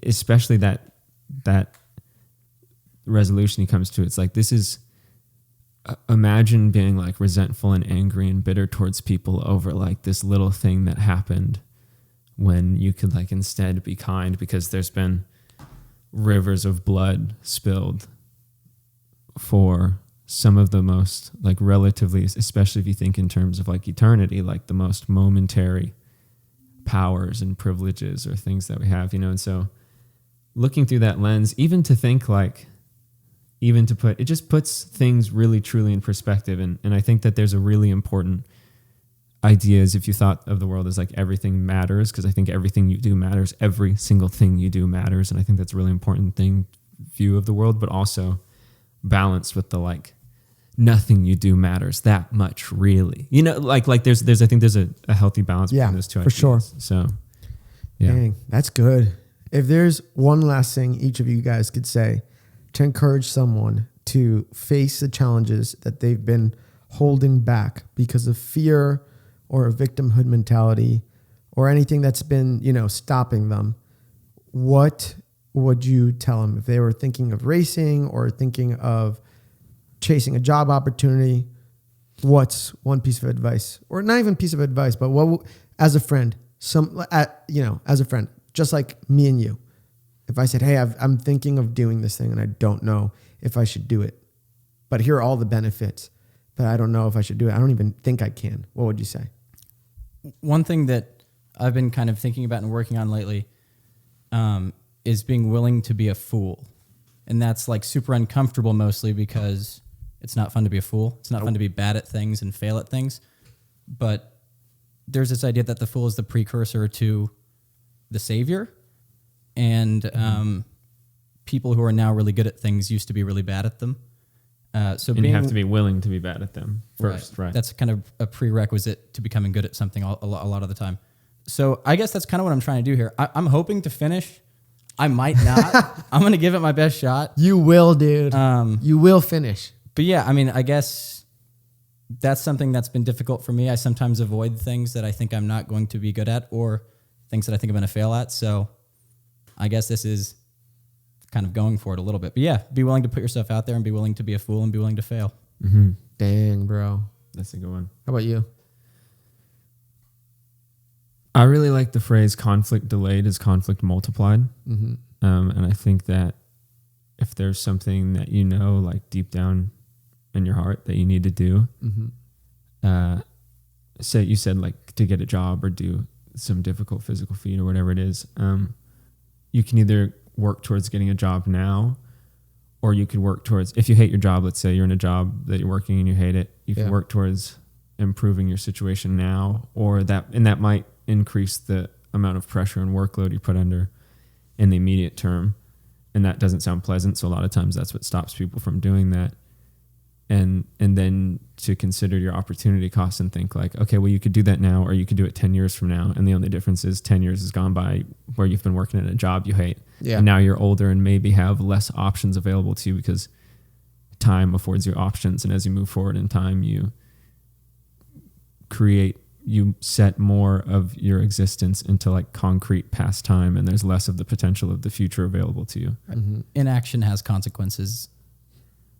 S2: especially that resolution he comes to, it's like, this is, imagine being like resentful and angry and bitter towards people over like this little thing that happened, when you could like instead be kind, because there's been rivers of blood spilled for some of the most like relatively, especially if you think in terms of like eternity, like the most momentary powers and privileges or things that we have, you know. And so looking through that lens, even to think like, even to put, it just puts things really truly in perspective. And I think that there's a really important idea, is if you thought of the world as like everything matters, because I think everything you do matters, every single thing you do matters. And I think that's a really important view of the world, but also balanced with the like, nothing you do matters that much, really. You know, like there's I think there's a healthy balance between those two ideas.
S1: For sure.
S2: So, yeah.
S1: Dang, that's good. If there's one last thing each of you guys could say to encourage someone to face the challenges that they've been holding back because of fear or a victimhood mentality or anything that's been, you know, stopping them, what would you tell them if they were thinking of racing or thinking of chasing a job opportunity? What's one piece of advice, or not even piece of advice, but what, as a friend, as a friend, just like me and you, if I said, hey, I'm thinking of doing this thing and I don't know if I should do it, but here are all the benefits, but I don't know if I should do it, I don't even think I can, what would you say?
S3: One thing that I've been kind of thinking about and working on lately is being willing to be a fool. And that's like super uncomfortable, mostly because it's not fun to be a fool. It's not fun to be bad at things and fail at things. But there's this idea that the fool is the precursor to the savior. And people who are now really good at things used to be really bad at them. So
S2: you have to be willing to be bad at them first, right? That's
S3: kind of a prerequisite to becoming good at something a lot of the time. So I guess that's kind of what I'm trying to do here. I'm hoping to finish. I might not. I'm going to give it my best shot.
S1: You will, dude. You will finish.
S3: But yeah, I mean, I guess that's something that's been difficult for me. I sometimes avoid things that I think I'm not going to be good at, or things that I think I'm going to fail at. So I guess this is kind of going for it a little bit. But yeah, be willing to put yourself out there and be willing to be a fool and be willing to fail.
S2: Mm-hmm.
S1: Dang, bro.
S2: That's a good one.
S1: How about you?
S2: I really like the phrase conflict delayed is conflict multiplied.
S1: Mm-hmm.
S2: And I think that if there's something that you know, like deep down in your heart that you need to do, say you said like to get a job or do some difficult physical feat or whatever it is, you can either work towards getting a job now, or you could work towards, if you hate your job, let's say you're in a job that you're working and you hate it, you can work towards improving your situation now, that might increase the amount of pressure and workload you put under in the immediate term. And that doesn't sound pleasant. So a lot of times that's what stops people from doing that. And then to consider your opportunity cost and think like, okay, well, you could do that now, or you could do it 10 years from now. And the only difference is 10 years has gone by where you've been working at a job you hate. Yeah. And now you're older and maybe have less options available to you because time affords you options. And as you move forward in time, you set more of your existence into like concrete past time, and there's less of the potential of the future available to you.
S3: Mm-hmm. Inaction has consequences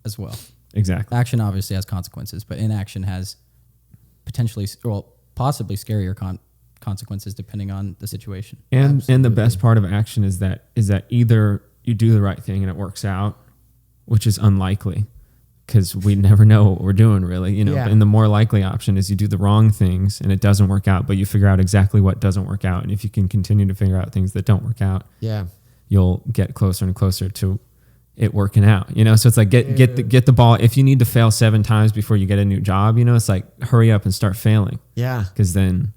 S3: as well.
S2: Exactly.
S3: Action obviously has consequences, but inaction has possibly scarier consequences depending on the situation.
S2: And the best part of action is that either you do the right thing and it works out, which is unlikely, because we never know what we're doing really, you know.
S1: Yeah.
S2: And the more likely option is you do the wrong things and it doesn't work out, but you figure out exactly what doesn't work out. And if you can continue to figure out things that don't work out, you'll get closer and closer to it working out, you know. So it's like get the ball. If you need to fail 7 times before you get a new job, you know, it's like hurry up and start failing. Yeah. Because then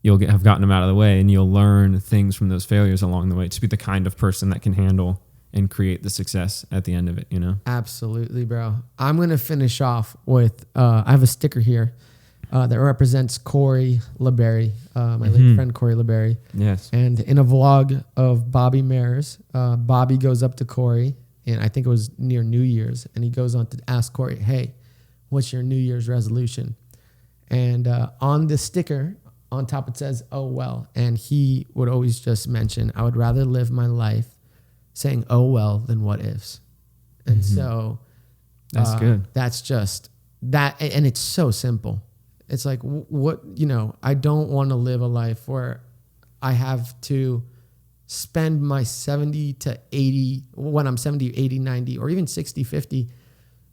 S2: you'll have gotten them out of the way, and you'll learn things from those failures along the way to be the kind of person that can handle and create the success at the end of it, you know?
S1: Absolutely, bro. I'm going to finish off with, I have a sticker here that represents Corey LeBerry, my late friend Corey LeBerry.
S2: Yes.
S1: And in a vlog of Bobby Mares, Bobby goes up to Corey, and I think it was near New Year's, and he goes on to ask Corey, hey, what's your New Year's resolution? And on the sticker, on top it says, oh, well. And he would always just mention, I would rather live my life saying, oh, well, than what ifs. And so
S2: that's good.
S1: That's just that. And it's so simple. It's like, what, you know, I don't want to live a life where I have to spend my 70 to 80, when I'm 70, 80, 90, or even 60, 50,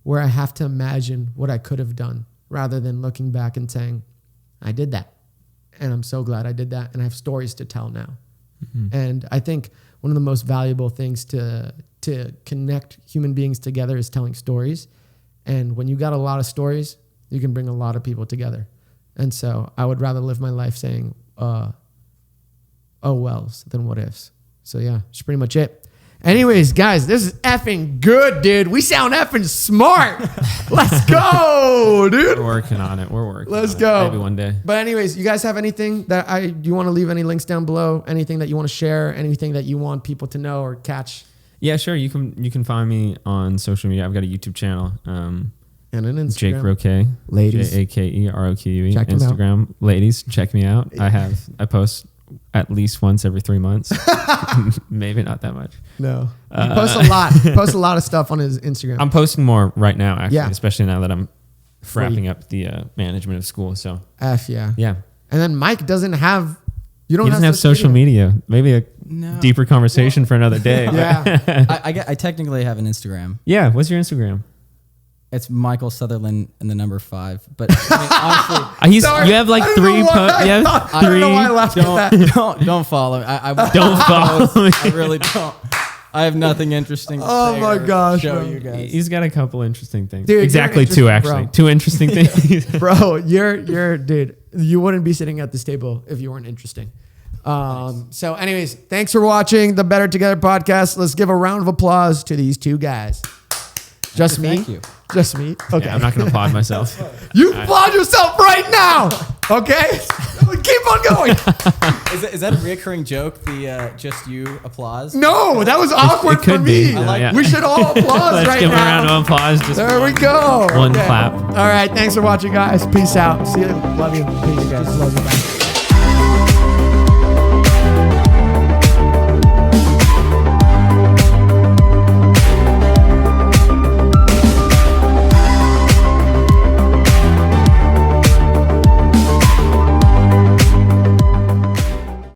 S1: where I have to imagine what I could have done rather than looking back and saying, I did that. And I'm so glad I did that. And I have stories to tell now. And I think one of the most valuable things to connect human beings together is telling stories. And when you got a lot of stories, you can bring a lot of people together. And so I would rather live my life saying, oh wells than what ifs. So yeah, that's pretty much it. Anyways, guys, this is effing good, dude. We sound effing smart. Let's go, dude.
S2: We're working on it.
S1: Let's go.
S2: Maybe one day.
S1: But anyways, you guys have anything that you want to leave any links down below? Anything that you want to share? Anything that you want people to know or catch?
S2: Yeah, sure. You can find me on social media. I've got a YouTube channel.
S1: And an Instagram.
S2: Jake Roque.
S1: Ladies.
S2: JakeRoque.
S1: Check him
S2: Instagram.
S1: out.
S2: Ladies, check me out. I post at least once every 3 months. Maybe not that much.
S1: No. He posts a lot. He posts a lot of stuff on his Instagram.
S2: I'm posting more right now, actually, especially now that I'm wrapping up the management of school. So
S1: yeah.
S2: Yeah.
S1: And then Mike doesn't have
S2: he doesn't have social media. Maybe a deeper conversation for another day.
S1: Yeah.
S3: I technically have an Instagram.
S2: Yeah. What's your Instagram?
S3: It's Michael Sutherland and the number 5. But I mean, honestly,
S2: you have like 3 posts.
S1: I don't know why I laughed at that.
S3: Don't follow. I
S2: don't follow.
S3: I really don't. I have nothing interesting to say.
S1: Oh my gosh,
S3: show
S1: bro.
S3: you guys.
S2: He's got a couple interesting things.
S1: Dude,
S2: exactly 2 actually.
S1: Bro.
S2: 2 interesting things.
S1: Bro, you're dude. You wouldn't be sitting at this table if you weren't interesting. So anyways, thanks for watching the Better Together podcast. Let's give a round of applause to these 2 guys. Just me?
S3: Thank you.
S1: Just me? Okay.
S2: Yeah, I'm not going to applaud myself.
S1: You applaud yourself right now. Okay? Keep on going.
S3: Is that a reoccurring joke? The just you applause?
S1: No, that was awkward
S2: it could
S1: for me.
S2: be. Yeah.
S1: We should all applause
S2: Let's
S1: right
S2: give
S1: now.
S2: a round of applause. Just
S1: There we go.
S2: One clap.
S1: All right. Thanks for watching, guys. Peace out. See you. Love you. Peace, guys. Love you. Bye.